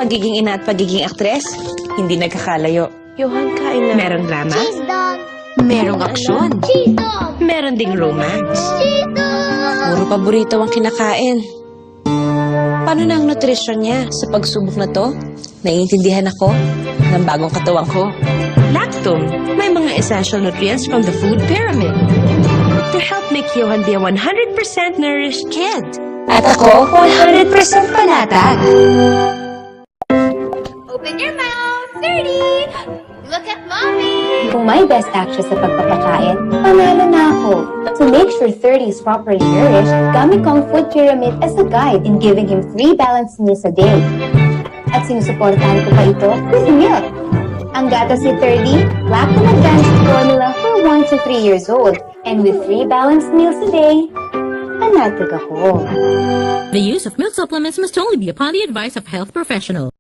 pagiging ina at pagiging aktres, hindi nagkakalayo. Johan, kain na. Merong drama, Cheese dog! merong aksyon, Cheese dog! meron ding romance. Cheese dog! Puro paborito ang kinakain. Paano na ang nutrisyon niya sa pagsubok na to? Naiintindihan ako ng bagong katawan ko. Lactum, may mga essential nutrients from the food pyramid to help make Johan be a 100% nourished kid. At ako, 100% panatag. Open your mouth! 30! Look at mommy! Kung may best actress sa pagpapakain, panalo na ako. To make sure 30 is properly nourished, gamit ko ang food pyramid as a guide in giving him 3 balanced meals a day. At sinusuportahan ko pa ito with milk. Ang gatas ni 30, Lactum Advanced Formula for 1 to 3 years old. And with 3 balanced meals a day, panatag ako. The use of milk supplements must only be upon the advice of a health professional.